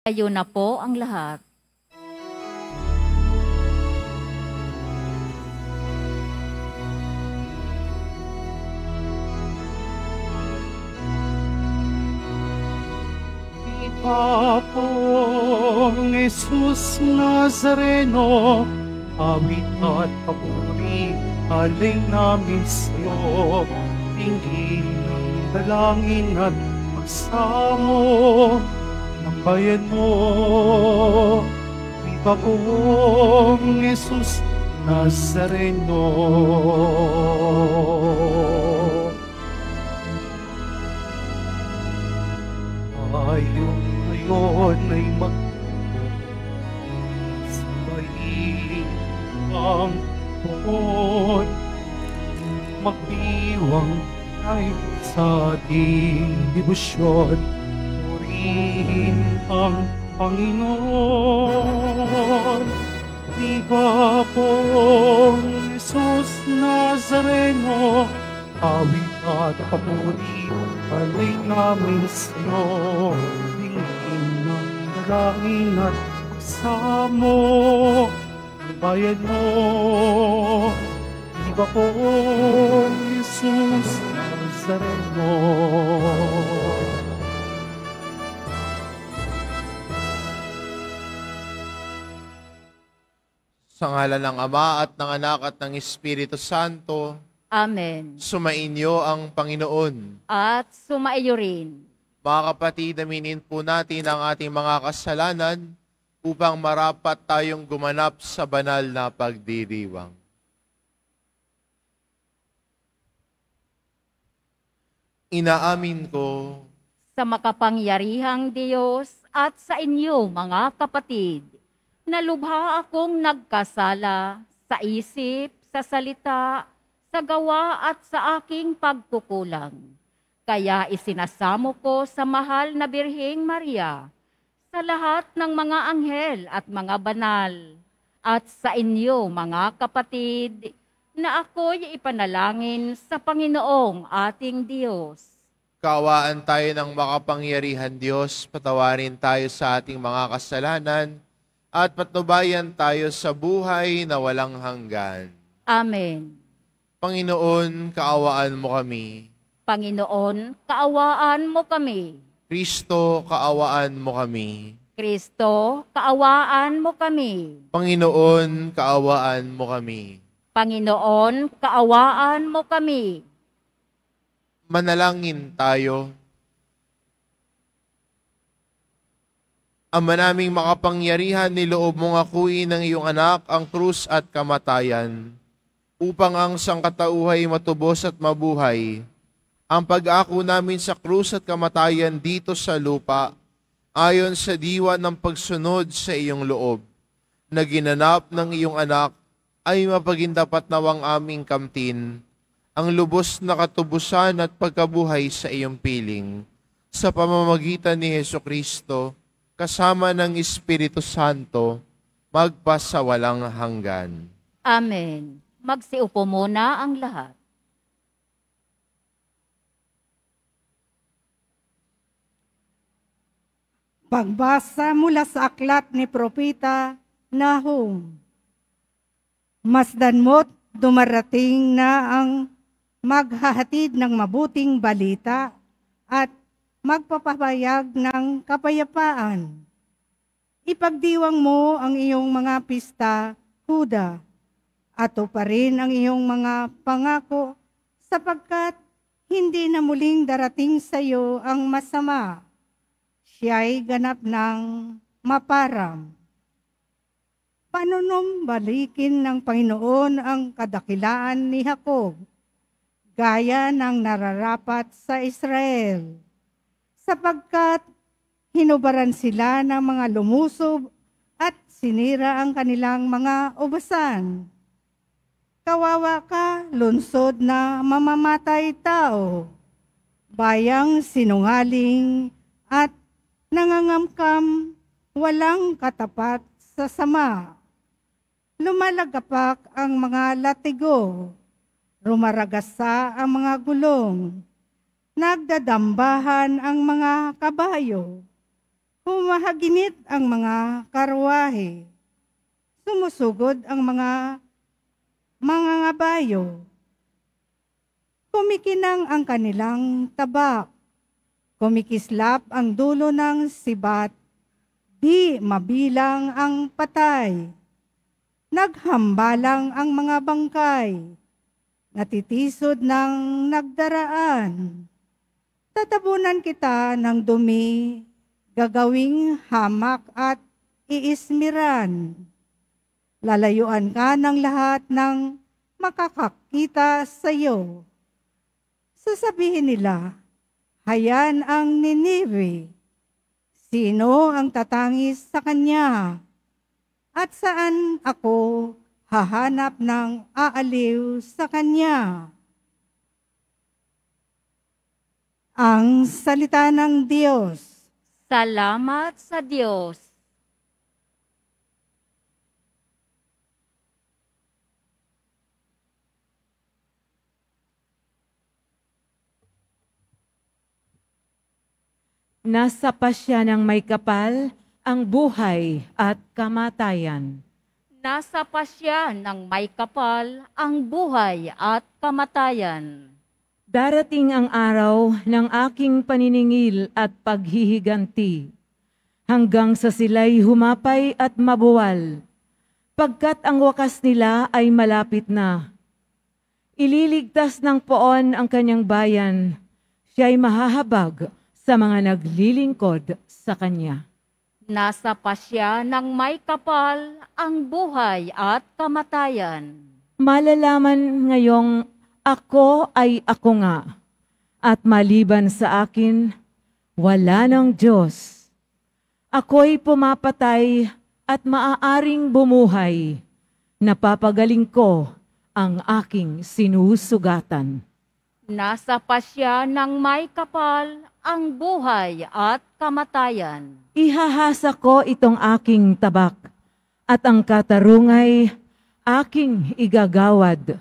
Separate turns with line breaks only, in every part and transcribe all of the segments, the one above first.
Kayo na po ang lahat.
Panginoong Jesus Nazareno, awit at papuri, alay namin sa'yo. Tingin ng dalangin at pagsamo ng bayan mo. Viva pong Jesus Nazareno. Ngayon ay magsabayin ang buod, magdiwang tayo sa ating debosyon, purihin ang Panginoon. Viva pong Jesus Nazareno, awit at papuri, alay namin sa'yo. Tingin ng dalangin at pagsamo ng bayan mo. Viva pong Jesus Nazareno.
Sa ngalan ng Ama at ng Anak at ng Espiritu Santo,
Amen.
sumainyo ang Panginoon.
At sumaiyo rin.
Mga kapatid, aminin po natin ang ating mga kasalanan upang marapat tayong gumanap sa banal na pagdiriwang. Inaamin ko
Sa makapangyarihang Diyos at sa inyo mga kapatid, na lubha akong nagkasala sa isip, sa salita, sa gawa at sa aking pagkukulang. Kaya isinasamo ko sa mahal na Birheng Maria, sa lahat ng mga anghel at mga banal, at sa inyo mga kapatid, na ako'y ipanalangin sa Panginoong ating Diyos.
kaawaan tayo ng makapangyarihan Diyos, patawarin tayo sa ating mga kasalanan, at patnubayan tayo sa buhay na walang hanggan.
Amen.
Panginoon, kaawaan mo kami.
Panginoon, kaawaan mo kami.
Kristo, kaawaan mo kami.
Kristo, kaawaan mo kami.
Panginoon, kaawaan mo kami.
Panginoon, kaawaan mo kami.
Manalangin tayo. Ama naming makapangyarihan, niloob mong akuin ng iyong anak ang krus at kamatayan, upang ang sangkatauhay matubos at mabuhay. Ang pag-ako namin sa krus at kamatayan dito sa lupa, ayon sa diwa ng pagsunod sa iyong loob, na ginanap ng iyong anak, ay mapagindapat nawang aming kamtin, ang lubos na katubusan at pagkabuhay sa iyong piling, sa pamamagitan ni Hesukristo, kasama ng Espiritu Santo, magpasawalang hanggan.
Amen. Magsiupo muna ang lahat.
Pagbasa mula sa aklat ni Propeta Nahum. Masdan mo't dumarating na ang maghahatid ng mabuting balita at magpapahayag ng kapayapaan. Ipagdiwang mo ang iyong mga pista, Huda, at tuparin ang iyong mga pangako, sapagkat hindi na muling darating sa iyo ang masama. Siya'y ganap ng maparam. Panunumbalikin ng Panginoon ang kadakilaan ni Jacob, gaya ng nararapat sa Israel, sapagkat hinubaran sila ng mga lumusob at sinira ang kanilang mga ubasan. Kawawa ka, lungsod na mamamatay tao, bayang sinungaling at nangangamkam, walang katapat sa sama. Lumalagapak ang mga latigo, rumaragasa ang mga gulong, nagdadambahan ang mga kabayo. Humahaginit ang mga karwahe. Sumusugod ang mga ngabayo. Kumikinang ang kanilang tabak. Kumikislap ang dulo ng sibat. Di mabilang ang patay. Naghambalang ang mga bangkay. Natitisod ng nagdaraan. Tatabunan kita ng dumi, gagawing hamak at iismiran. Lalayuan ka ng lahat ng makakakita sa iyo. Sasabihin nila, hayan ang Ninive. Sino ang tatangis sa kanya? At saan ako hahanap ng aaliw sa kanya? Ang salita ng Diyos.
Salamat sa Diyos.
Nasa pasya ng may kapal ang buhay at kamatayan.
Nasa pasya ng may kapal ang buhay at kamatayan.
Darating ang araw ng aking paniningil at paghihiganti, hanggang sa sila'y humapay at mabuwal, pagkat ang wakas nila ay malapit na. Ililigtas ng poon ang kanyang bayan, siya'y mahahabag sa mga naglilingkod sa kanya.
Nasa pasya ng may kapal ang buhay at kamatayan.
Malalaman ngayong ako ay ako nga, at maliban sa akin, wala ng Diyos. Ako'y pumapatay at maaaring bumuhay. Napapagaling ko ang aking sinusugatan.
Nasa pasya ng may kapal ang buhay at kamatayan.
Ihahasa ko itong aking tabak, at ang katarungay aking igagawad.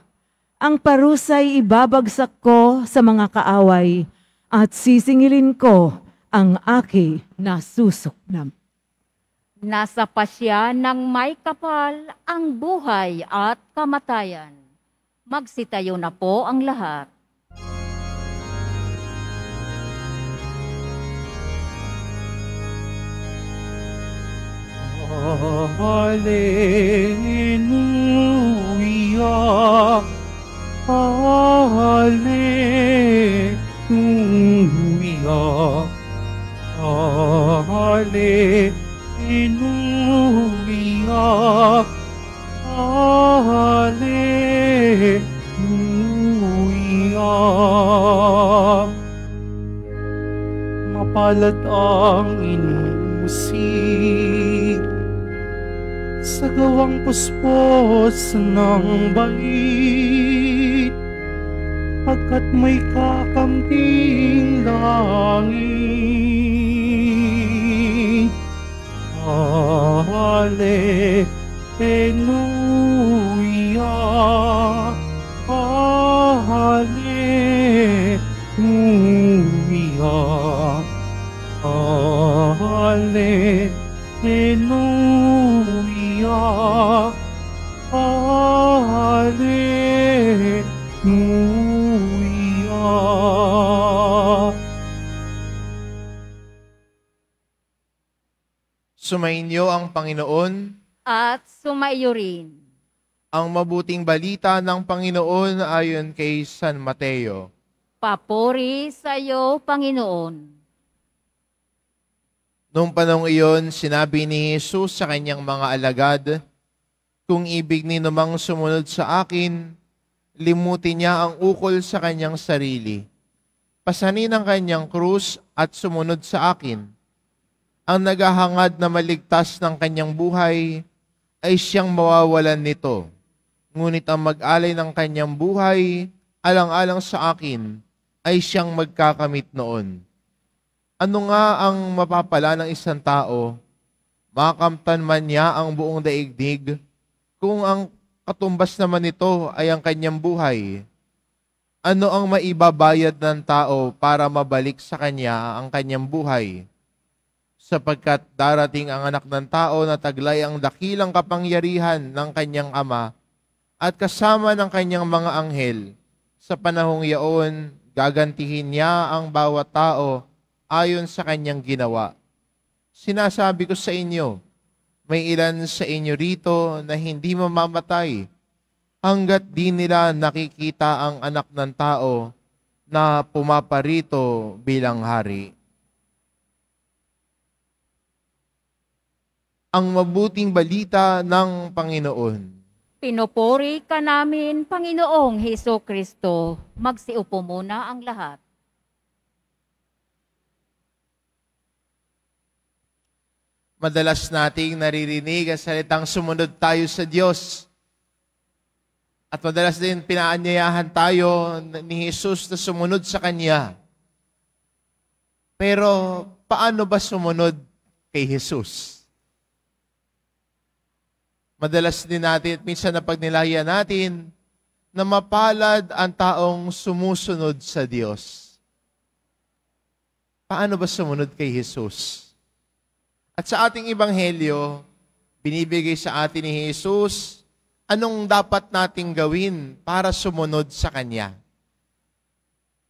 Ang parusay ibabagsak ko sa mga kaaway, at sisingilin ko ang aking nasusuklam.
Nasa pasya ng may kapal ang buhay at kamatayan. Magsitayo na po ang lahat.
Hallelujah, Hallelujah, Hallelujah, Hallelujah. Mapalad ang inusig sa gawang puspos ng bait, pagkat may kakamting langit. Hallelujah, Hallelujah, Hallelujah, Hallelujah.
Sumainyo ang Panginoon.
At sumaiyo rin.
Ang mabuting balita ng Panginoon ayon kay San Mateo.
Papuri sa iyo, Panginoon.
Noong panahong iyon, sinabi ni Jesus sa kanyang mga alagad, kung ibig ni namang sumunod sa akin, limutin niya ang ukol sa kanyang sarili. Pasanin ang kanyang krus at sumunod sa akin. Ang naghahangad na maligtas ng kanyang buhay ay siyang mawawalan nito. Ngunit ang mag-alay ng kanyang buhay, alang-alang sa akin, ay siyang magkakamit noon. Ano nga ang mapapala ng isang tao? Makamtan man niya ang buong daigdig, kung ang katumbas naman nito ay ang kanyang buhay. Ano ang maibabayad ng tao para mabalik sa kanya ang kanyang buhay? sapagkat darating ang anak ng tao na taglay ang dakilang kapangyarihan ng kanyang ama at kasama ng kanyang mga anghel. Sa panahong yaon, gagantihin niya ang bawat tao ayon sa kanyang ginawa. Sinasabi ko sa inyo, may ilan sa inyo rito na hindi mamamatay hanggat di nila nakikita ang anak ng tao na pumaparito bilang hari. Ang mabuting balita ng Panginoon.
Pinupuri ka namin, Panginoong Hesus Kristo. Magsiupo muna ang lahat.
Madalas nating naririnig ang salitang sumunod tayo sa Diyos. At madalas din pinaanyayahan tayo ni Jesus na sumunod sa Kanya. Pero paano ba sumunod kay Jesus? Madalas din natin at minsan na pagnilayan natin na mapalad ang taong sumusunod sa Diyos. Paano ba sumunod kay Jesus? At sa ating ebanghelyo, binibigay sa atin ni Jesus anong dapat nating gawin para sumunod sa Kanya.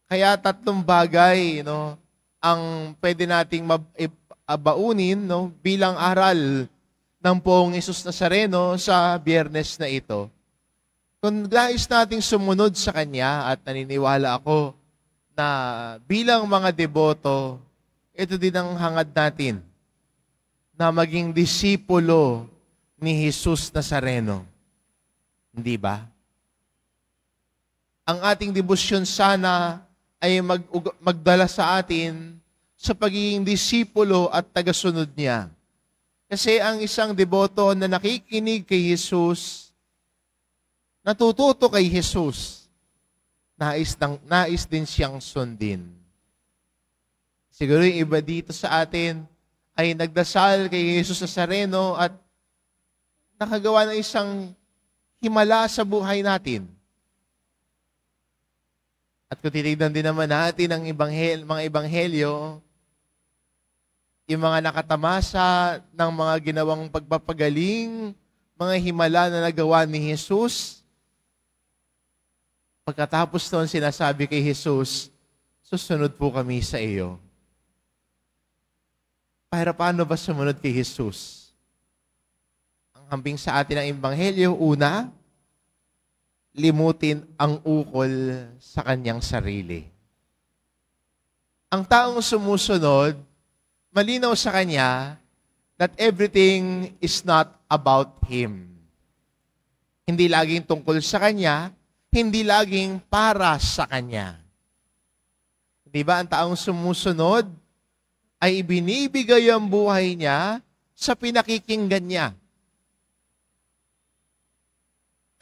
Kaya 3 bagay ang pwede nating baunin bilang aral ng Poong Hesus Nazareno sa Biyernes na ito. Kung nais nating sumunod sa Kanya at naniniwala ako na bilang mga deboto, ito din ang hangad natin na maging disipulo ni Hesus Nazareno. Hindi ba? Ang ating debosyon sana ay magdala sa atin sa pagiging disipulo at tagasunod niya. Kasi ang isang deboto na nakikinig kay Jesus, natututo kay Jesus, nais din siyang sundin. Siguro yung iba dito sa atin ay nagdasal kay Jesus Nazareno at nakagawa ng isang himala sa buhay natin. At kung titignan din naman natin ang mga ebanghelyo, yung mga nakatamasa ng mga ginawang pagpapagaling, mga himala na nagawa ni Jesus, pagkatapos noon sinasabi kay Jesus, susunod po kami sa iyo. Para paano ba sumunod kay Jesus? Ang hambing sa atin ng ebanghelyo, una, limutin ang ukol sa kanyang sarili. Ang taong sumusunod, malinaw sa kanya that everything is not about him. Hindi laging tungkol sa kanya, hindi laging para sa kanya. Di ba ang taong sumusunod ay ibinibigay ang buhay niya sa pinakikinggan niya.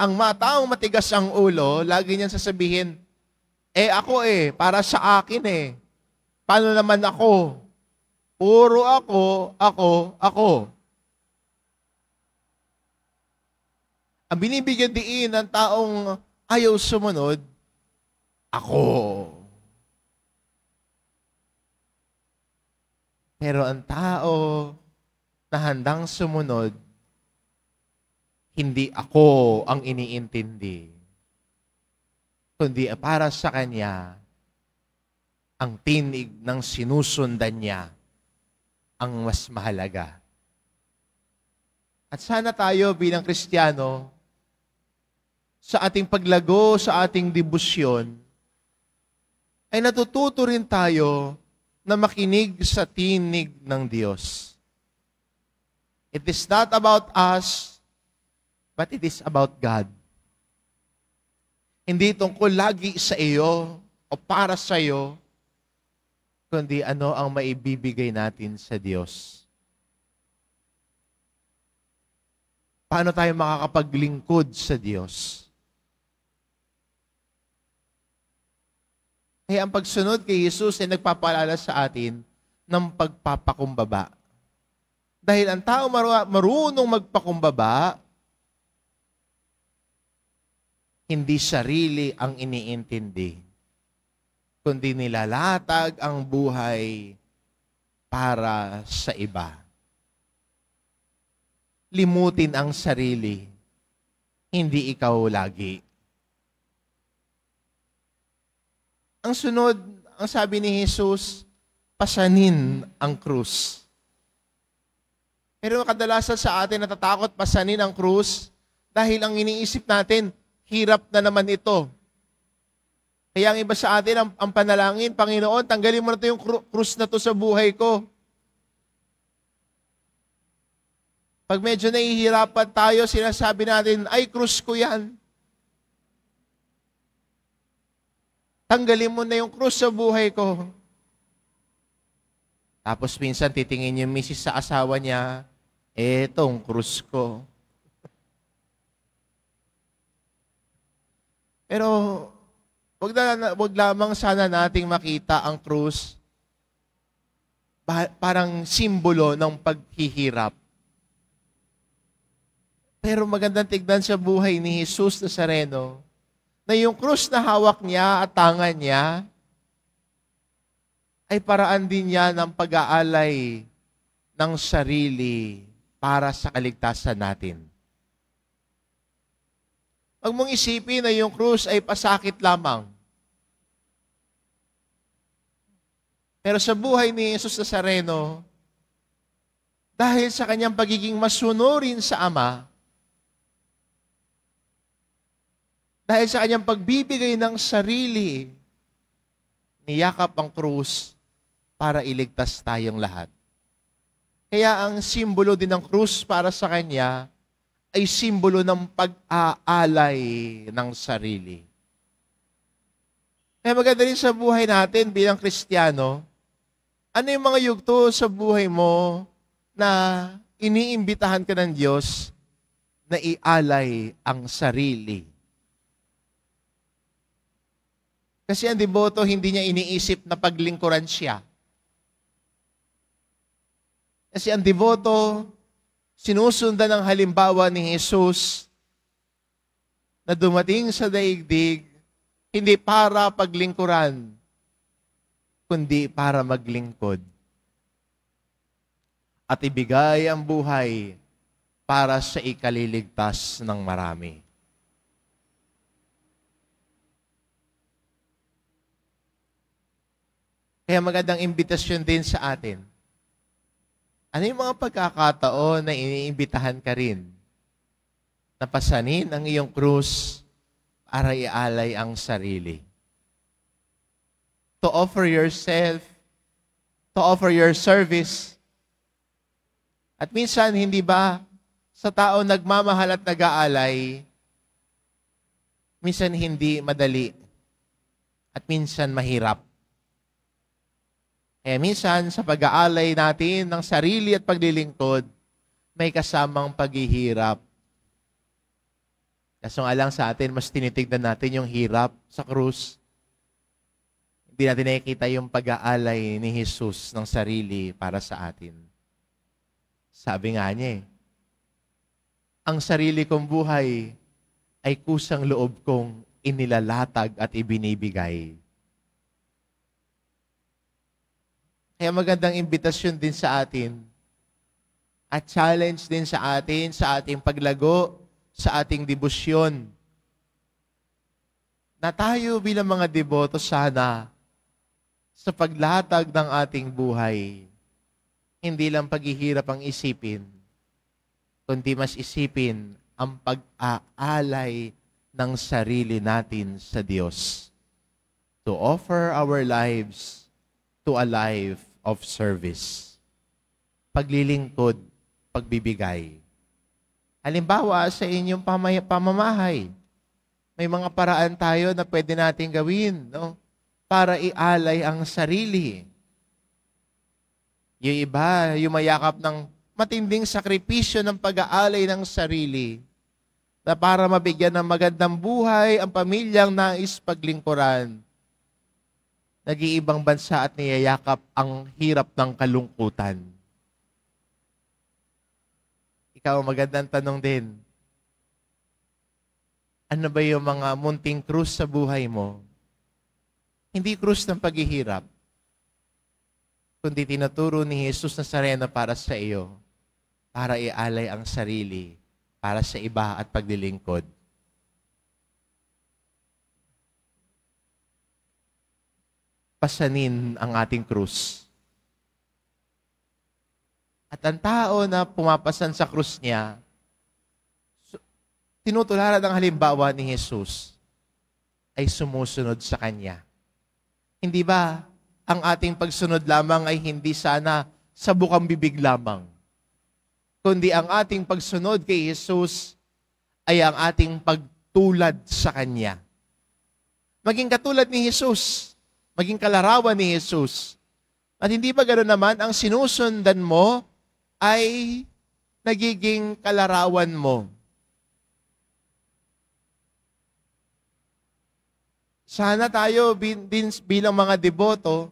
Ang taong matigas ang ulo, lagi niyang sasabihin, ako para sa akin Paano naman ako? Puro ako. Ang binibigyan diin ng taong ayaw sumunod, ako. Pero ang tao na handang sumunod, hindi ako ang iniintindi, kundi para sa kanya, ang tinig ng sinusundan niya ang mas mahalaga. At sana tayo bilang Kristiyano, sa ating paglago, sa ating debosyon, ay natututo rin tayo na makinig sa tinig ng Diyos. It is not about us, but it is about God. Hindi tungkol lagi sa iyo o para sa iyo, kundi ano ang maibibigay natin sa Diyos. Paano tayo makakapaglingkod sa Diyos? Kaya ang pagsunod kay Jesus ay nagpapaalala sa atin ng pagpapakumbaba. Dahil ang tao marunong magpakumbaba, hindi sarili ang iniintindi, kundi nilalatag ang buhay para sa iba. Limutin ang sarili, hindi ikaw lagi. Ang sunod, ang sabi ni Jesus, pasanin ang krus. Pero kadalasan sa atin natatakot pasanin ang krus dahil ang iniisip natin, hirap na naman ito. Kaya ang iba sa atin, ang panalangin, Panginoon, tanggalin mo na ito yung krus na to sa buhay ko. Pag medyo nahihirapan tayo, sinasabi natin, ay, krus ko yan. Tanggalin mo na yung krus sa buhay ko. Tapos minsan titingin yung misis sa asawa niya, etong krus ko. Pero wag lamang sana nating makita ang krus parang simbolo ng paghihirap. Pero magandang tignan sa buhay ni Jesus Nazareno na yung krus na hawak niya at tangan niya ay paraan din niya ng pag-aalay ng sarili para sa kaligtasan natin. Huwag mong isipin na yung krus ay pasakit lamang. Pero sa buhay ni Jesus Nazareno, dahil sa kanyang pagiging masunurin sa Ama, dahil sa kanyang pagbibigay ng sarili, niyakap ang krus para iligtas tayong lahat. Kaya ang simbolo din ng krus para sa kanya ay simbolo ng pag-aalay ng sarili. Kaya maganda rin sa buhay natin bilang Kristiyano, ano yung mga yugto sa buhay mo na iniimbitahan ka ng Diyos na ialay ang sarili? Kasi ang deboto, hindi niya iniisip na paglingkuran siya. Kasi ang deboto, sinusundan ang halimbawa ni Jesus na dumating sa daigdig, hindi para paglingkuran, kundi para maglingkod. At ibigay ang buhay para sa ikaliligtas ng marami. Kaya magandang imbitasyon din sa atin. Ano yung mga pagkakataon na iniimbitahan ka rin na pasanin ang iyong krus para ialay ang sarili? To offer yourself, to offer your service. At minsan, hindi ba sa tao nagmamahal at nag-aalay, minsan hindi madali at minsan mahirap. Kaya minsan, sa pag-aalay natin ng sarili at paglilingkod, may kasamang paghihirap. Kaso nga lang sa atin, mas tinitignan natin yung hirap sa krus. Hindi natin nakikita yung pag-aalay ni Jesus ng sarili para sa atin. Sabi nga niya ang sarili kong buhay ay kusang loob kong inilalatag at ibinibigay. Kaya magandang imbitasyon din sa atin at challenge din sa atin sa ating paglago, sa ating debosyon. Na tayo bilang mga deboto sana sa paglatag ng ating buhay, hindi lang paghihirap ang isipin, kundi mas isipin ang pag-aalay ng sarili natin sa Diyos. To offer our lives to a life of service. Paglilingkod, pagbibigay. Halimbawa, sa inyong pamamahay, may mga paraan tayo na pwede natin gawin, no? Para ialay ang sarili. Yung iba, yumayakap ng matinding sakripisyo ng pag-aalay ng sarili na para mabigyan ng magandang buhay ang pamilyang nais paglingkuran. Nag-iibang bansa at niyayakap ang hirap ng kalungkutan. Ikaw, magandang tanong din. Ano ba yung mga munting krus sa buhay mo? Hindi krus ng paghihirap. kundi tinuturo ni Jesus Nazareno para sa iyo, para ialay ang sarili, para sa iba at paglilingkod. Pasanin ang ating krus. At ang tao na pumapasan sa krus niya, tinutularan ang halimbawa ni Jesus, ay sumusunod sa Kanya. Hindi ba ang ating pagsunod lamang ay hindi sana sa bukang bibig lamang, kundi ang ating pagsunod kay Jesus ay ang ating pagtulad sa Kanya. Maging katulad ni Jesus, maging kalarawan ni Jesus. At hindi ba gano'n naman, ang sinusundan mo ay nagiging kalarawan mo. Sana tayo bilang mga deboto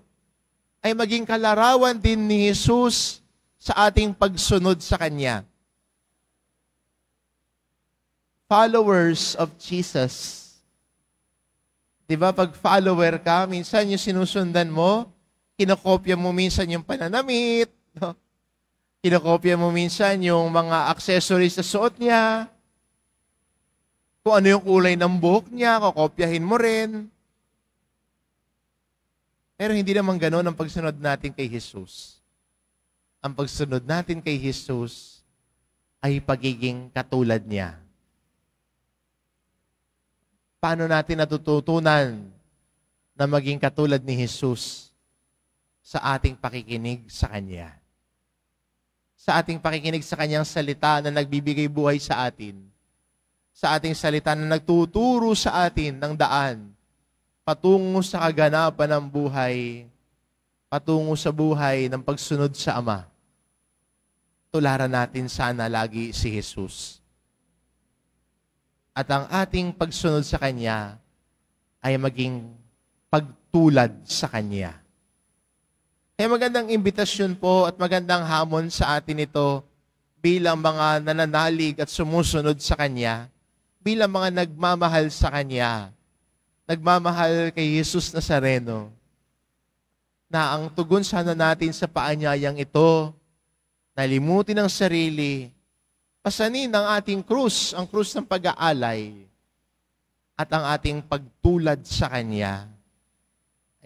ay maging kalarawan din ni Jesus sa ating pagsunod sa Kanya. Followers of Jesus. Diba, pag follower ka, minsan yung sinusundan mo, kinokopya mo minsan yung pananamit, no? Kinokopya mo minsan yung mga accessories sa suot niya, kung ano yung kulay ng buhok niya, kokopyahin mo rin. Pero hindi naman gano'n ang pagsunod natin kay Jesus. Ang pagsunod natin kay Jesus ay pagiging katulad niya. Paano natin natututunan na maging katulad ni Jesus sa ating pakikinig sa Kanya? Sa ating pakikinig sa Kanyang salita na nagbibigay buhay sa atin. Sa ating salita na nagtuturo sa atin ng daan patungo sa kaganapan ng buhay, patungo sa buhay ng pagsunod sa Ama. Tularan natin sana lagi si Jesus. At ang ating pagsunod sa Kanya ay maging pagtulad sa Kanya. Kaya magandang imbitasyon po at magandang hamon sa atin ito bilang mga nananalig at sumusunod sa Kanya, bilang mga nagmamahal sa Kanya, nagmamahal kay Jesus Nazareno, na ang tugon sana natin sa paanyayang ito, nalimutin ang sarili, pasanin ang ating krus, ang krus ng pag-aalay, at ang ating pagtulad sa Kanya,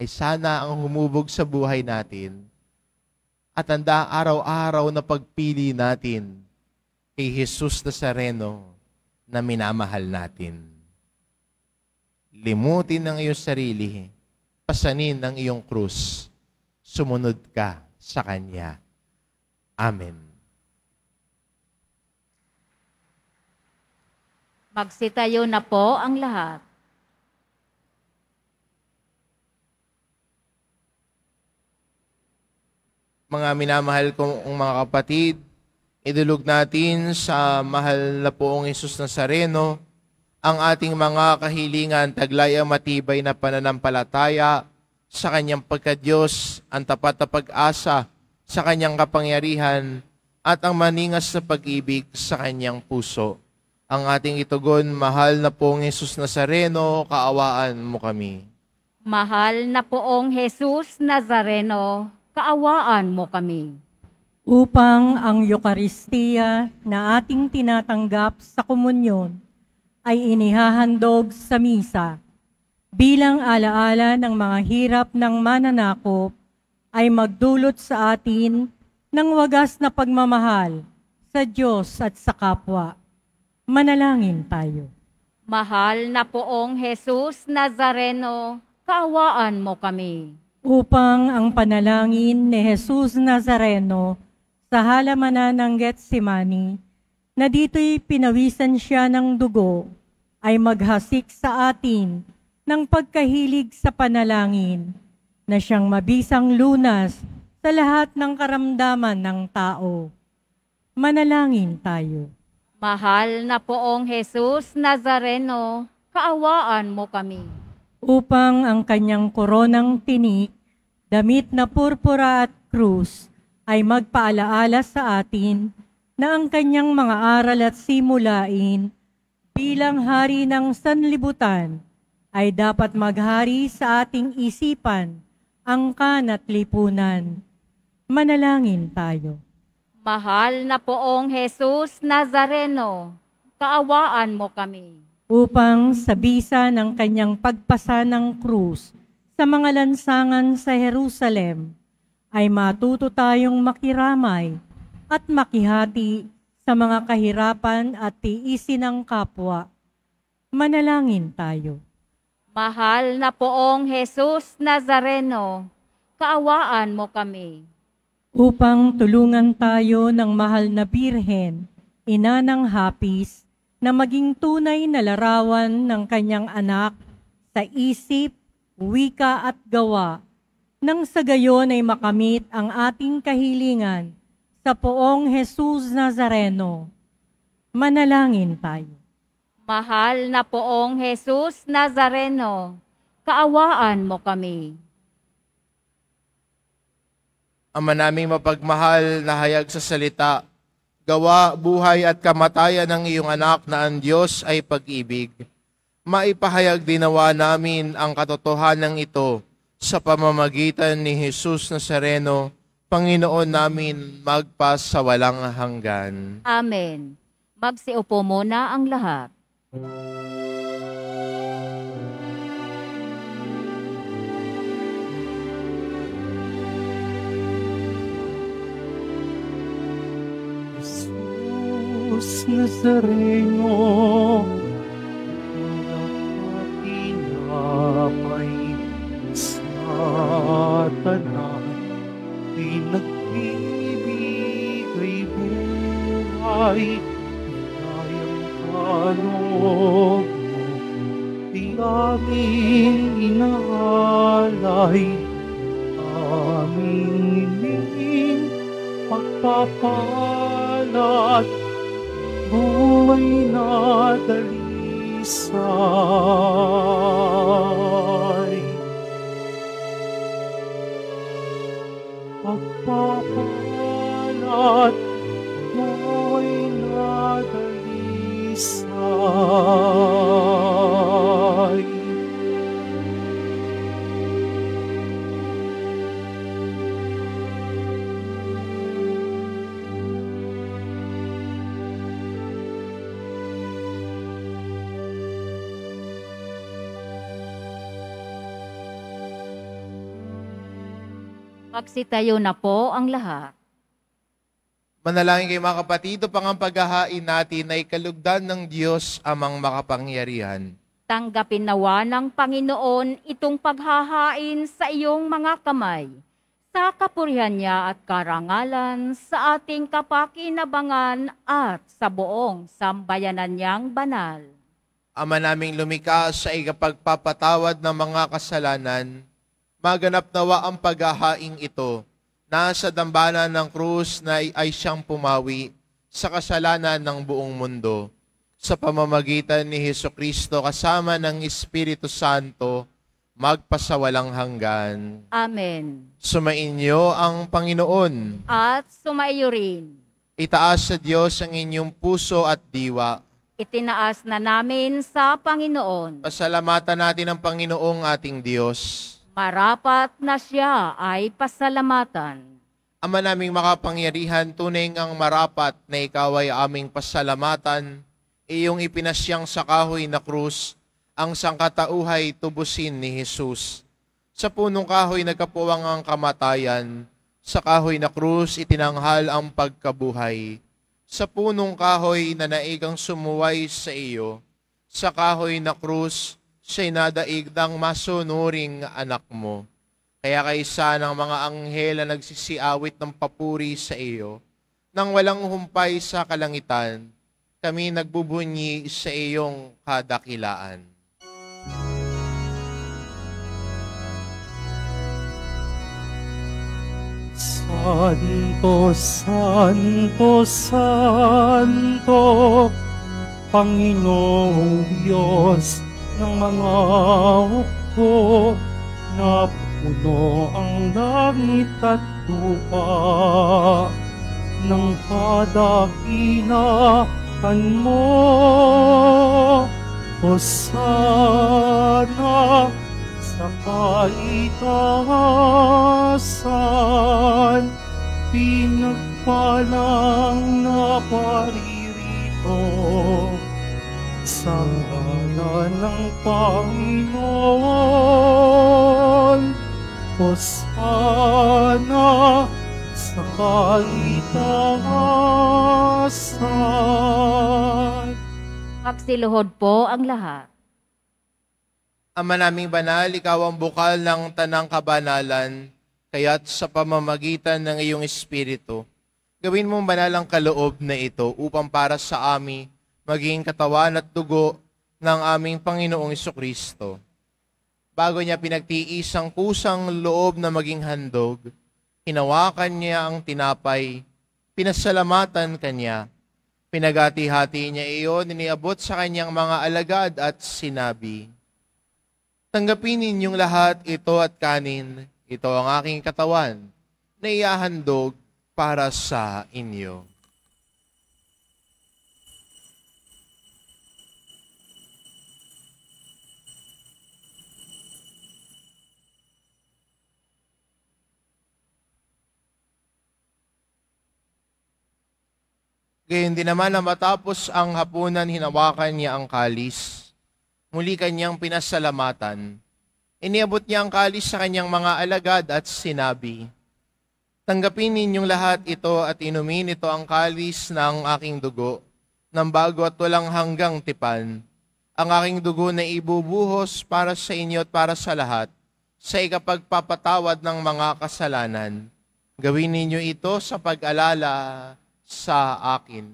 ay sana ang humubog sa buhay natin at handa araw-araw na pagpili natin kay Jesus Nazareno na minamahal natin. Limutin ang iyong sarili, pasanin ang iyong krus, sumunod ka sa Kanya. Amen.
Magsitayo na po ang lahat.
Mga minamahal kong mga kapatid, idulog natin sa mahal na poong Jesus Nazareno ang ating mga kahilingan, taglay ang matibay na pananampalataya sa Kanyang pagka-Diyos, ang tapat na pag-asa sa Kanyang kapangyarihan, at ang maningas na pag-ibig sa Kanyang puso. Ang ating itugon, mahal na poong Jesus Nazareno, kaawaan mo kami.
Mahal na poong Jesus Nazareno, kaawaan mo kami.
Upang ang Eukaristiya na ating tinatanggap sa komunyon ay inihahandog sa misa bilang alaala ng mga hirap ng mananakop, ay magdulot sa atin ng wagas na pagmamahal sa Diyos at sa kapwa. Manalangin tayo.
Mahal na poong Jesus Nazareno, kaawaan mo kami.
Upang ang panalangin ni Jesus Nazareno sa halamanan ng Getsemani, na dito'y pinawisan siya ng dugo, ay maghasik sa atin ng pagkahilig sa panalangin, na siyang mabisang lunas sa lahat ng karamdaman ng tao. Manalangin tayo.
Mahal na poong Jesus Nazareno, kaawaan mo kami.
Upang ang kanyang koronang tinik, damit na purpura at krus, ay magpaalaala sa atin na ang kanyang mga aral at simulain bilang hari ng sanlibutan ay dapat maghari sa ating isipan, angkan at lipunan. Manalangin tayo.
Mahal na poong Jesus Nazareno, kaawaan mo kami.
Upang sa bisa ng kanyang pagpasa ng krus sa mga lansangan sa Jerusalem, ay matuto tayong makiramay at makihati sa mga kahirapan at tiisin ng kapwa. Manalangin tayo.
Mahal na poong Jesus Nazareno, kaawaan mo kami.
Upang tulungan tayo ng mahal na Birhen, ina ng hapis, na maging tunay na larawan ng kanyang anak sa isip, wika at gawa, nang sa gayon ay makamit ang ating kahilingan sa poong Jesus Nazareno. Manalangin tayo.
Mahal na poong Jesus Nazareno, kaawaan mo kami.
Ama naming mapagmahal na hayag sa salita, gawa, buhay at kamatayan ng iyong anak na ang Diyos ay pag-ibig. Maipahayag dinawa namin ang katotohanan ito sa pamamagitan ni Jesus Nazareno, Panginoon namin magpas sa walang hanggan.
Amen. Magsiupo muna ang lahat.
Jesus Nazareno, tinapay sa tanan, pinagbibigay buhay, inayang kaloob mo, di aming inaalay, aming hiling pagpapalat, buhay na dalisay. Pagpapalat, buhay na dalisay.
Magsitayo na po ang lahat.
Manalangin kayo mga kapatid, upang ang paghahain natin ay kalugdan ng Diyos amang makapangyarihan.
Tanggapin nawa ng Panginoon itong paghahain sa iyong mga kamay, sa kapurihan niya at karangalan, sa ating kapakinabangan at sa buong sambayanan niyang banal.
Ama naming lumikha sa ikapagpapatawad ng mga kasalanan, maganap nawa ang paghahaing ito na sa dambana ng krus na ay siyang pumawi sa kasalanan ng buong mundo. Sa pamamagitan ni Hesukristo kasama ng Espiritu Santo, magpasawalang hanggan.
Amen.
Sumainyo ang Panginoon.
At sumaiyo rin.
Itaas sa Diyos ang inyong puso at diwa.
Itinaas na namin sa Panginoon.
Pasalamatan natin ang Panginoong ating Diyos.
Marapat na siya ay pasalamatan.
Ama naming makapangyarihan, tunay ang marapat na ikaw ay aming pasalamatan, iyong ipinasyang sa kahoy na krus, ang sangkatauhay tubusin ni Jesus. Sa punong kahoy nagkapuwang ang kamatayan, sa kahoy na krus itinanghal ang pagkabuhay. Sa punong kahoy na naigang sumuway sa iyo, sa kahoy na krus, siya'y nadaig ng masunuring anak mo. Kaya kaysa ng mga anghel na nagsisiawit ng papuri sa iyo, nang walang humpay sa kalangitan, kami nagbubunyi sa iyong kadakilaan.
Santo, Santo, Santo, Panginoong Diyos ng mga hukbo, na puno ang langit at lupa ng kadakilaan mo. Hosana sa kaitaasan, pinagpalang na paririto sa ngalan ng Panginoon. Hosana sa kaitaasan.
Magsiluhod po ang lahat.
Ama naming banal, ikaw ang bukal ng tanang kabanalan, kaya't sa pamamagitan ng iyong Espiritu, gawin mong banal ang kaloob na ito upang para sa amin maging katawan at dugo ng aming Panginoong Jesucristo. Bago niya pinagtiis ang kusang loob na maging handog, hinawakan niya ang tinapay, pinasalamatan kanya, pinagati-hati niya iyon, iniabot sa kanyang mga alagad at sinabi, "Tanggapin ninyong lahat ito at kanin, ito ang aking katawan na iahandog para sa inyo." Gayon din naman na matapos ang hapunan, hinawakan niya ang kalis. Muli kanyang pinasalamatan. Iniabot niya ang kalis sa kanyang mga alagad at sinabi, "Tanggapin ninyong lahat ito at inumin ito ang kalis ng aking dugo, ng bago at walang hanggang tipan. Ang aking dugo na ibubuhos para sa inyo at para sa lahat, sa ikapagpapatawad ng mga kasalanan. Gawin ninyo ito sa pag-alala sa akin."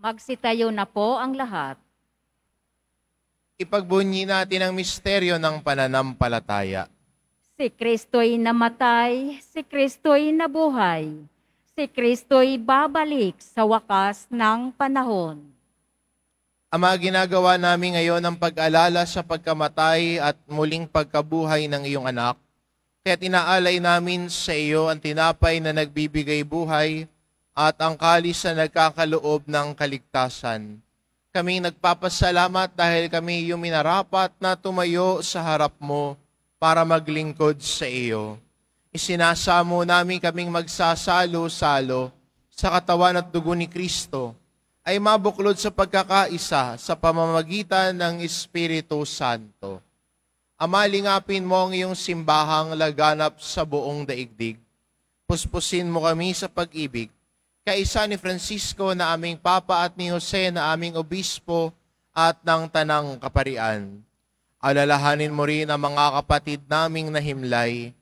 Magsitayo na po ang lahat.
Ipagbunyi natin ang misteryo ng pananampalataya.
Si Kristo'y namatay, si Kristo'y nabuhay, si Kristo'y babalik sa wakas ng panahon.
Ama, ginagawa namin ngayon ang pag-alala sa pagkamatay at muling pagkabuhay ng iyong anak. Kaya't inaalay namin sa iyo ang tinapay na nagbibigay buhay at ang kalis na nagkakaloob ng kaligtasan. Kami nagpapasalamat dahil kami iyong minarapat na tumayo sa harap mo para maglingkod sa iyo. Isinasamo namin kaming magsasalo-salo sa katawan at dugo ni Kristo ay mabuklod sa pagkakaisa sa pamamagitan ng Espiritu Santo. Ama, lingapin mo ang iyong simbahang laganap sa buong daigdig. Puspusin mo kami sa pag-ibig, kaisa ni Francisco na aming Papa at ni Jose na aming Obispo at ng Tanang Kaparian. Alalahanin mo rin ang mga kapatid naming nahimlay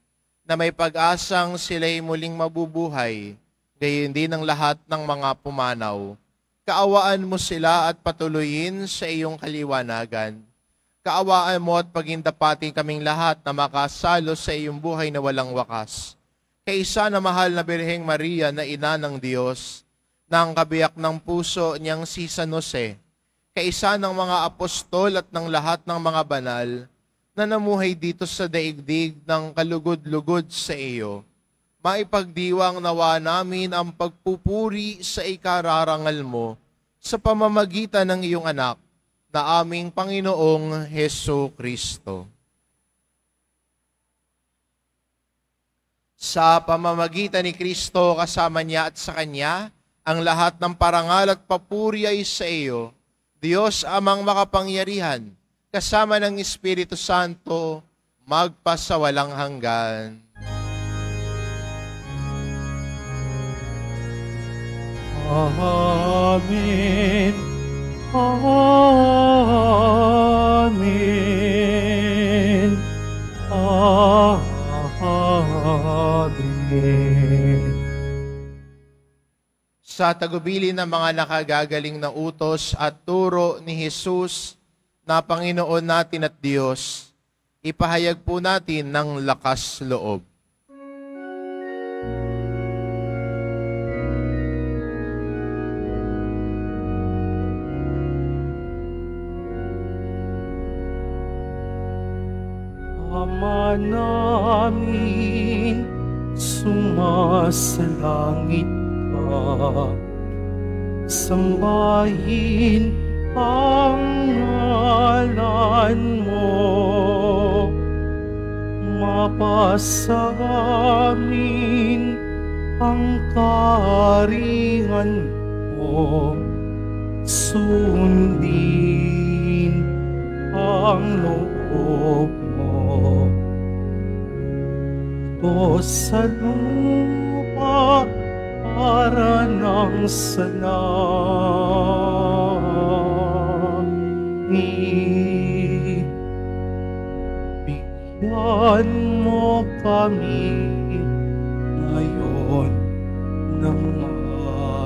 na may pag-asang sila'y muling mabubuhay, gayon din ang lahat ng mga pumanaw. Kaawaan mo sila at patuloyin sa iyong kaliwanagan. Kaawaan mo at pagindapating kaming lahat na makasalo sa iyong buhay na walang wakas. Kaisa na mahal na Birheng Maria na ina ng Diyos, ng kabiyak ng puso niyang si San Jose, kaisa ng mga apostol at ng lahat ng mga banal na namuhay dito sa daigdig ng kalugod-lugod sa iyo. Maipagdiwang nawa namin ang pagpupuri sa ikararangal mo sa pamamagitan ng iyong anak na aming Panginoong Heso Kristo. Sa pamamagitan ni Kristo, kasama niya at sa Kanya, ang lahat ng parangal at papuri ay sa iyo, Diyos amang makapangyarihan, kasama ng Espiritu Santo, magpasawalang hanggan.
Amen. Amen. Amen.
Sa tagubilin ng mga nakagagaling na utos at turo ni Jesus na Panginoon natin at Diyos, ipahayag po natin ng lakas loob.
Ama namin, sumasalangit ka, sambahin ang ngalan mo, mapasamin ang karingan mo, sundin ang loob mo. Ito sa lupa para ng salangit. Bigyan mo kami ngayon ng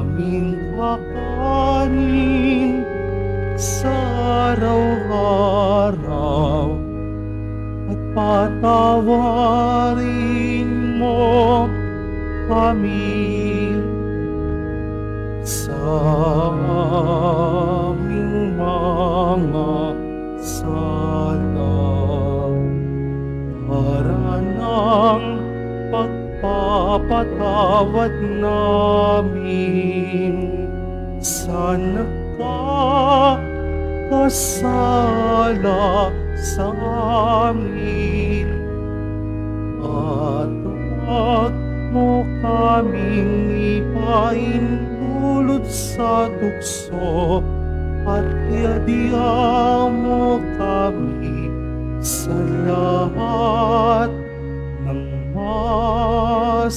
aming kakanin sa araw-araw, at patawarin mo kami sa aming mga sala, para ng pagpapatawad namin sa nagkakasala sa amin, at huwag mo kaming ipaintulot sa tukso, at iadya mo kami sa lahat ng masama.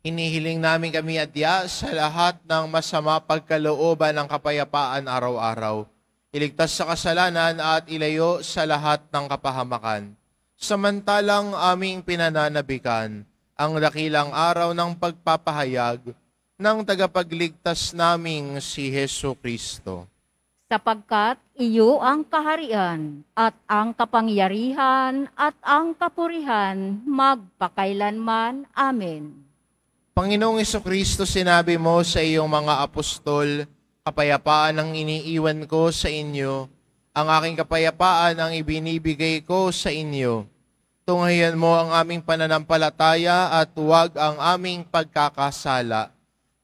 Hinihiling namin kami adya sa lahat ng masama pagkalooban ng kapayapaan araw-araw. Iligtas sa kasalanan at ilayo sa lahat ng kapahamakan. Samantalang aming pinananabikan ang dakilang araw ng pagpapahayag ng tagapagligtas naming si Hesu Kristo.
Sapagkat iyo ang kaharian at ang kapangyarihan at ang kapurihan magpakailanman. Amen.
Panginoong Jesucristo, sinabi mo sa iyong mga apostol, kapayapaan ang iniiwan ko sa inyo, ang aking kapayapaan ang ibinibigay ko sa inyo. Tunghayan mo ang aming pananampalataya at huwag ang aming pagkakasala.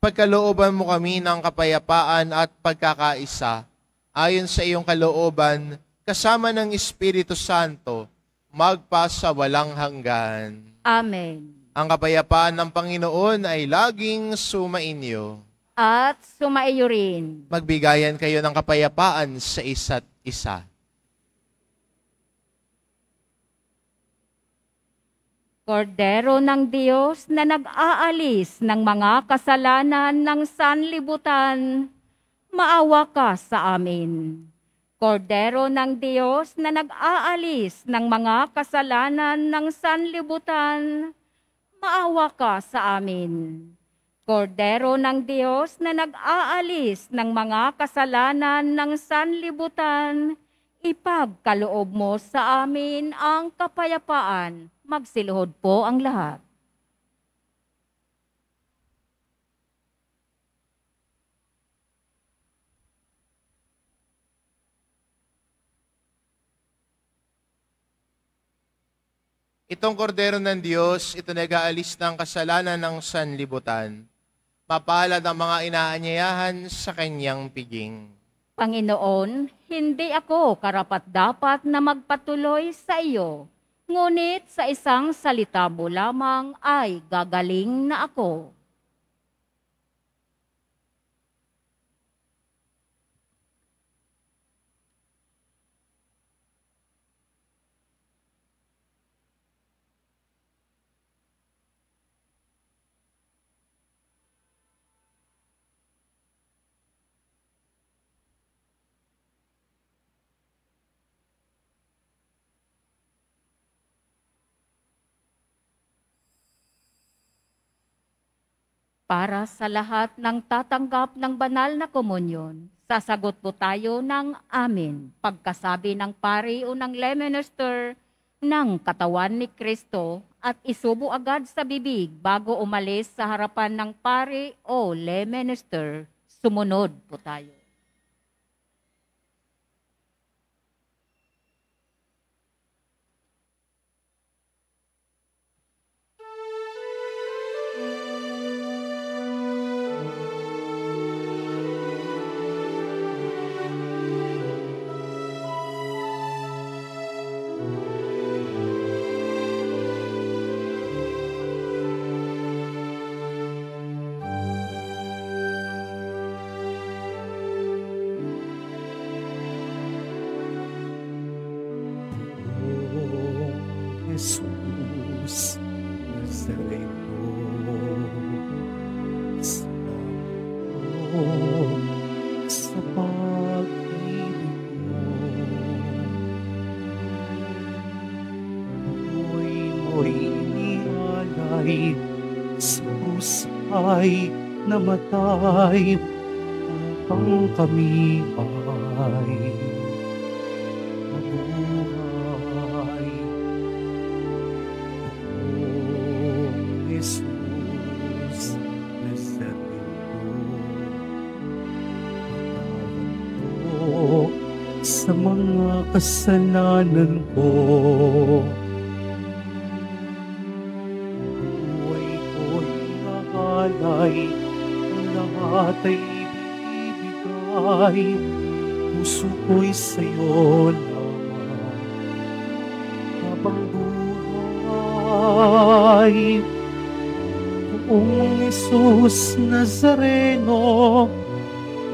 Pagkalooban mo kami ng kapayapaan at pagkakaisa, ayon sa iyong kalooban, kasama ng Espiritu Santo, magpa sa walang hanggan.
Amen.
Ang kapayapaan ng Panginoon ay laging sumainyo.
At sumaiyo rin.
Magbigayan kayo ng kapayapaan sa isa't isa.
Kordero ng Diyos na nag-aalis ng mga kasalanan ng sanlibutan, maawa ka sa amin. Kordero ng Diyos na nag-aalis ng mga kasalanan ng sanlibutan, maawa ka sa amin. Kordero ng Diyos na nag-aalis ng mga kasalanan ng sanlibutan, ipagkaloob mo sa amin ang kapayapaan. Magsiluhod po ang lahat.
Itong kordero ng Diyos, ito nag-aalis ng kasalanan ng sanlibutan. Mapalad ang mga inaanyayahan sa kanyang piging.
Panginoon, hindi ako karapat-dapat na magpatuloy sa iyo, ngunit sa isang salita mo lamang ay gagaling na ako. Para sa lahat ng tatanggap ng banal na komunyon, sasagot po tayo ng amen. Pagkasabi ng pari o ng lay minister ng katawan ni Kristo at isubo agad sa bibig bago umalis sa harapan ng pari o lay minister. Sumunod po tayo.
Jesus Nazareno, salamat po sa pag-ibig mo. Mo'y inialay sa pusay namatay upang kami ay mabuhay. O Jesus Nazareno, patawad po sa mga kasalanan ko. Buhay ko'y nakalay, ang lahat ay ibigay. Puso ko'y sa'yo lamang habang buhay. Poong Jesus Nazareno,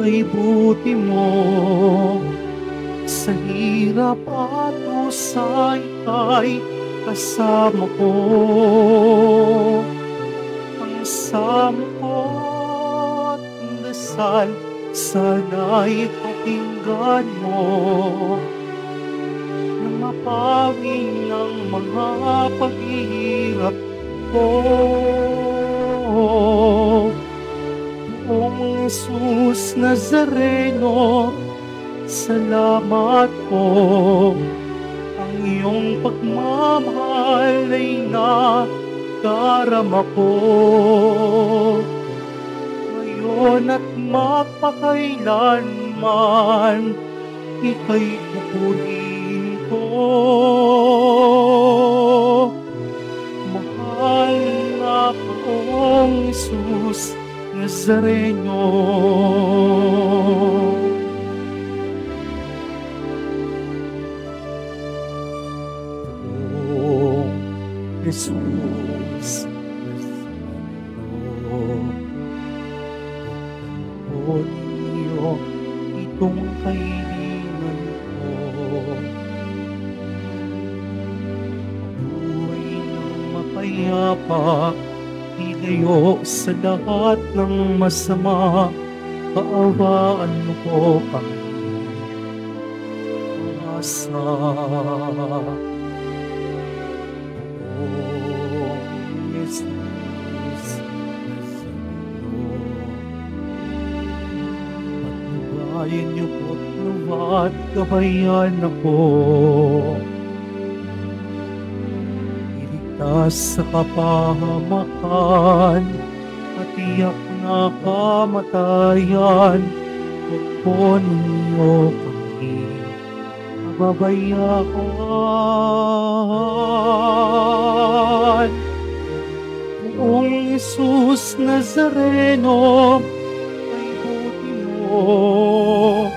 ay buti mo sa hirap at usay kay kasama ko. Ang sama ko't dasal sana'y pakinggan mo, nang mapawi ng mga paghihirap ko. Poong Jesus Nazareno, salamat po. Ang iyong pagmamahal ay nadarama ko. Ngayon at magpakailanman, ika'y pupurihin ko. Mahal na Poong Jesus Nazareno. Poong Jesus Nazareno, o ninyo itong kailangan ko. Buhay ng mapayapa, ilayo sa lahat ng masama. Kaawaan mo po kami, pangasa. O Jesus Nazareno, patnubayan niyo po't luwat gabayan ako. Iligtas sa kapahamakan at tiyak na kamatayan. Huwag po ninyo kami pababayaan. Poong Jesus Nazareno, ay buti mo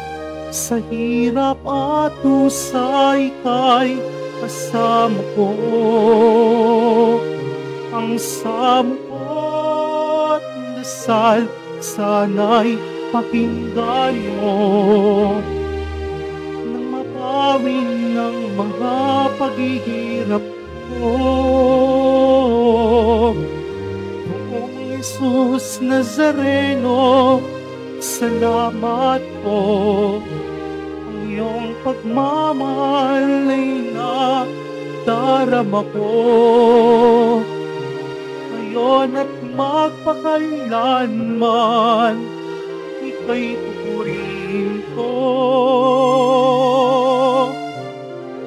sa hirap at usay kay kasama ko. Ang samo ko't dasal sana'y pakinggan mo, nang mapawi ng mga paghihirap ko. Poong Jesus Nazareno, salamat po. Ang iyong pagmamahal ay nadarama ko. Ngayon at magpakailanman, ika'y pupurihin ko.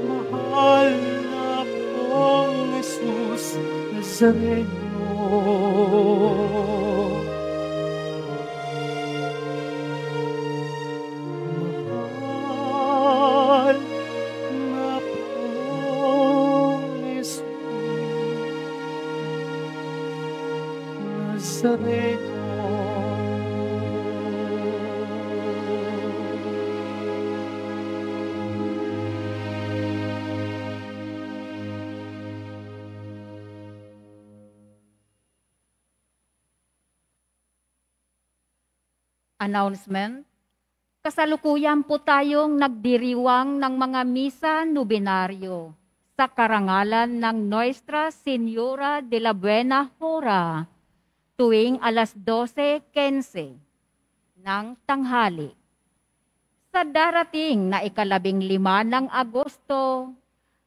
Mahal na Poong Jesus Nazareno. Mahal na Poong Jesus Nazareno.
Announcement. Kasalukuyan po tayong nagdiriwang ng mga misa nobinaryo sa karangalan ng Nuestra Señora de la Buena Hora tuwing alas 12:15 ng tanghali. Sa darating na 15 ng Agosto,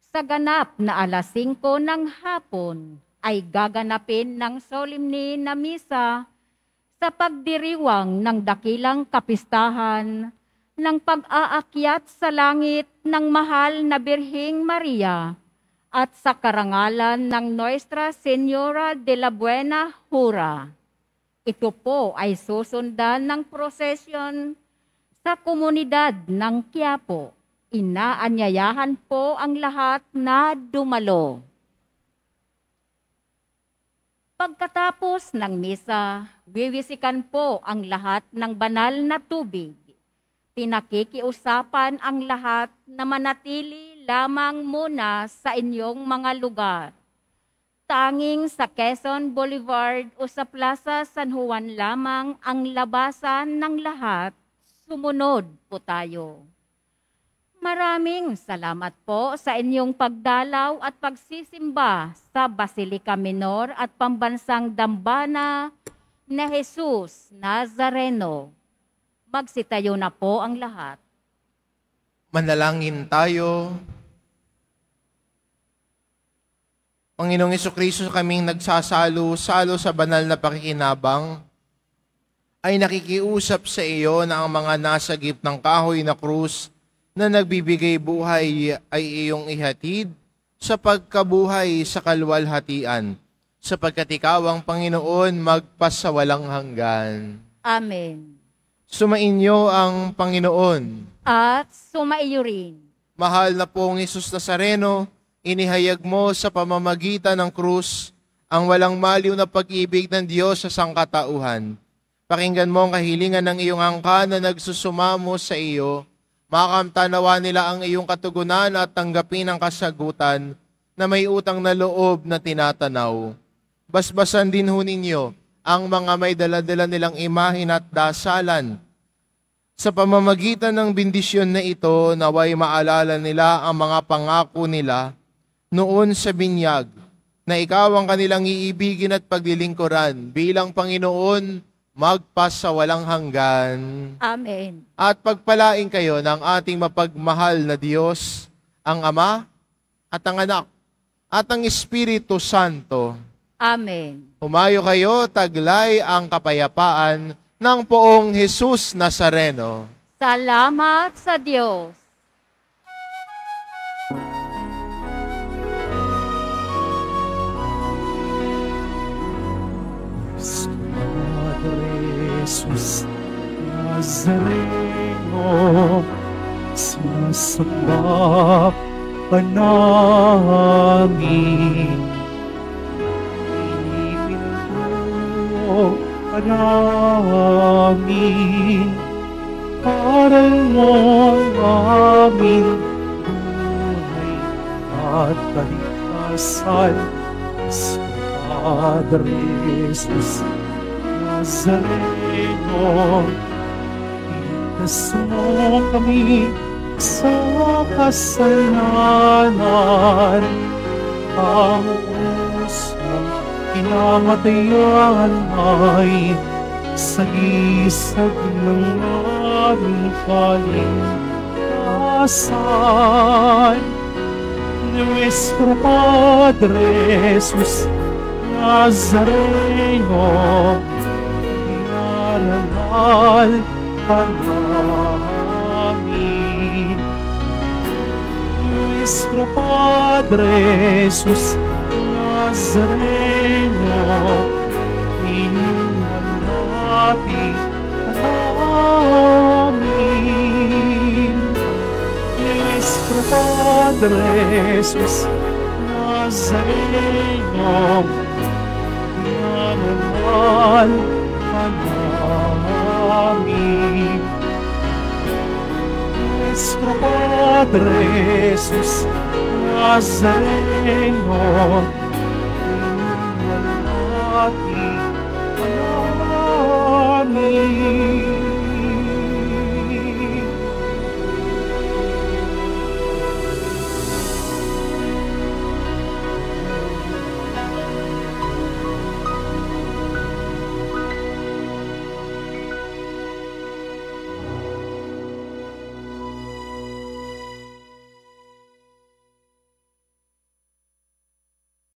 sa ganap na alas 5 ng hapon, ay gaganapin ng solemne na misa sa pagdiriwang ng dakilang kapistahan ng pag-aakyat sa langit ng mahal na Birheng Maria at sa karangalan ng Nuestra Señora de la Buena Hora. Ito po ay susundan ng prosesyon sa komunidad ng Quiapo. Inaanyayahan po ang lahat na dumalo. Pagkatapos ng misa, wiwisikan po ang lahat ng banal na tubig. Pinakikiusapan ang lahat na manatili lamang muna sa inyong mga lugar. Tanging sa Quezon Boulevard o sa Plaza San Juan lamang ang labasan ng lahat. Sumunod po tayo. Maraming salamat po sa inyong pagdalaw at pagsisimba sa Basilica Minor at Pambansang Dambana na Jesus Nazareno. Magsitayo na po ang lahat.
Manalangin tayo. Panginoong Hesukristo, kaming nagsasalo-salo sa banal na pakikinabang, ay nakikiusap sa iyo na ang mga nasa gitna ng kahoy na krus na nagbibigay buhay ay iyong ihatid sa pagkabuhay sa kaluwalhatian, sapagkat ikaw ang Panginoon magpasawalang hanggan.
Amen.
Sumainyo ang Panginoon.
At sumaiyo rin.
Mahal na pong Jesus Nazareno, inihayag mo sa pamamagitan ng krus ang walang maliw na pag-ibig ng Diyos sa sangkatauhan. Pakinggan mo ang kahilingan ng iyong angkan na nagsusumamo sa iyo. Makamtanawa nila ang iyong katugunan at tanggapin ang kasagutan na may utang na loob na tinatanaw. Basbasan din ho ninyo ang mga may dala-dala nilang imahin at dasalan. Sa pamamagitan ng bendisyon na ito, naway maalala nila ang mga pangako nila noon sa binyag, na ikaw ang kanilang iibigin at paglilingkuran bilang Panginoon magpasawalang hanggan.
Amen.
At pagpalain kayo ng ating mapagmahal na Diyos, ang Ama at ang Anak at ang Espiritu Santo.
Amen.
Humayo kayo, taglay ang kapayapaan ng poong Jesus Nazareno.
Salamat sa Diyos.
Padre Jesus Nazareno, sinasamba ka namin. Pinipinto ka namin, aral mo ang aming buhay at kaligtasan. Padre Jesus Nazareno, iligtas mo kami sa kasalanan. Ang pusong kinamatayan ay sagisag ng aming kaligtasan. Nuestro Padre Jesus Nazareno, inarangal ka namin. Nuestro Padre Jesus Nazareno, inalati ka namin. Nuestro Padre Jesus Nazareno, inarangal ka namin. Nuestro Padre Jesus Nazareno, inalati